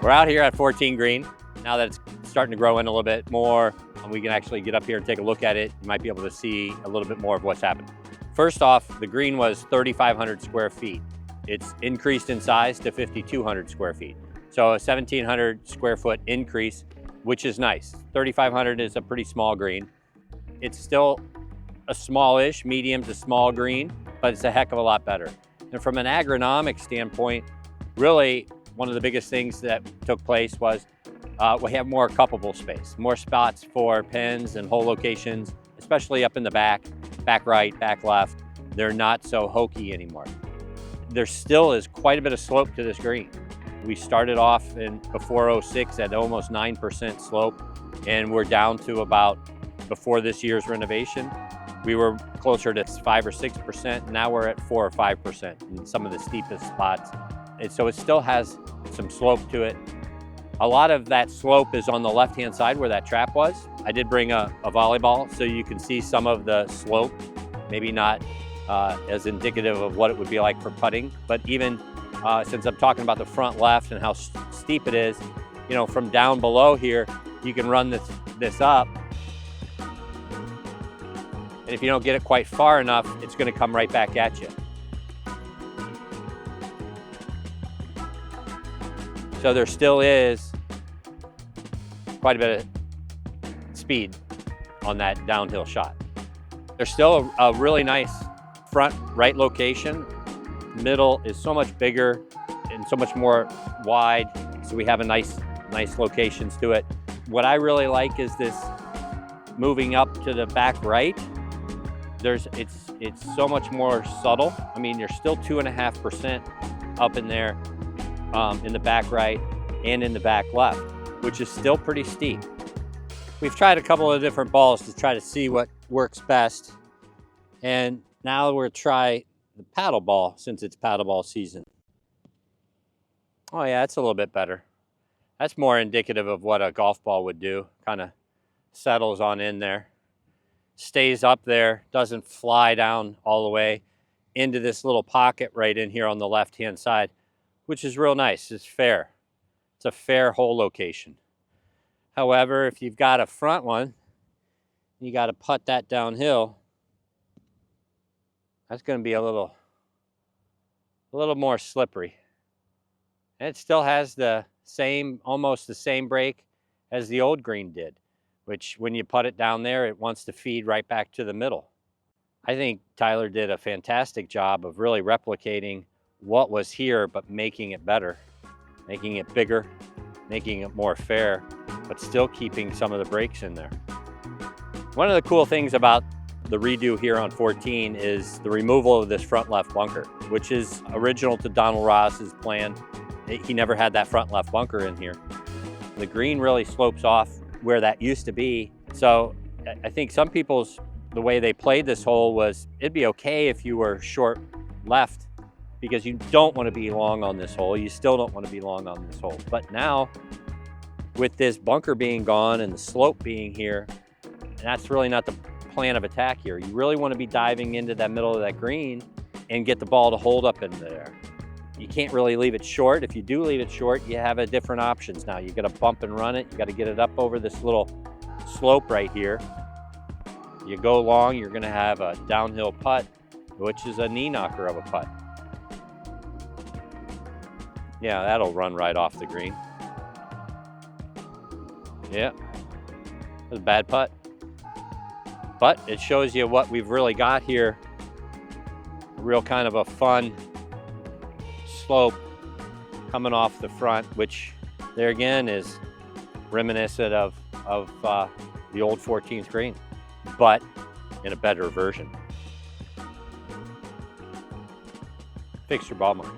We're out here at 14 green. Now that it's starting to grow in a little bit more, and we can actually get up here and take a look at it, you might be able to see a little bit more of what's happened. First off, the green was 3,500 square feet. It's increased in size to 5,200 square feet. So a 1,700 square foot increase, which is nice. 3,500 is a pretty small green. It's still a smallish, medium to small green, but it's a heck of a lot better. And from an agronomic standpoint, really one of the biggest things that took place was we have more cuppable space, more spots for pens and hole locations, especially up in the back right, back left. They're not so hokey anymore. There still is quite a bit of slope to this green. We started off before 06 at almost 9% slope, and we're down to about, before this year's renovation, we were closer to 5 or 6%. Now we're at 4 or 5% in some of the steepest spots. And so it still has some slope to it. A lot of that slope is on the left-hand side where that trap was. I did bring a volleyball so you can see some of the slope, maybe not as indicative of what it would be like for putting, but even since I'm talking about the front left and how steep it is, you know, from down below here, you can run this up. And if you don't get it quite far enough, it's going to come right back at you. So there still is quite a bit of speed on that downhill shot. There's still a really nice front right location. Middle is so much bigger and so much more wide, so we have a nice locations to it. What I really like is this moving up to the back right. It's so much more subtle. I mean, you're still 2.5% up in there in the back right and in the back left, which is still pretty steep. We've tried a couple of different balls to try to see what works best, and now we'll try the paddle ball since it's paddle ball season. Oh yeah, it's a little bit better. That's more indicative of what a golf ball would do. Kind of settles on in there, stays up there, doesn't fly down all the way into this little pocket right in here on the left-hand side, which is real nice. It's fair. It's a fair hole location. However, if you've got a front one, you got to putt that downhill, that's going to be a little more slippery. And it still has the same, almost the same break as the old green did, which when you putt it down there, it wants to feed right back to the middle. I think Tyler did a fantastic job of really replicating what was here, but making it better, making it bigger, making it more fair, but still keeping some of the breaks in there. One of the cool things about the redo here on 14 is the removal of this front left bunker, which is original to Donald Ross's plan. He never had that front left bunker in here. The green really slopes off where that used to be. So I think some people's, the way they played this hole was, it'd be okay if you were short left because you don't want to be long on this hole. You still don't want to be long on this hole. But now, with this bunker being gone and the slope being here, that's really not the plan of attack here. You really want to be diving into that middle of that green and get the ball to hold up in there. You can't really leave it short. If you do leave it short, you have a different options now. You got to bump and run it. You got to get it up over this little slope right here. You go long, you're going to have a downhill putt, which is a knee knocker of a putt. Yeah, that'll run right off the green. Yeah, that's a bad putt. But it shows you what we've really got here. Real kind of a fun slope coming off the front, which there again is reminiscent of the old 14th green, but in a better version. Fix your ball mark.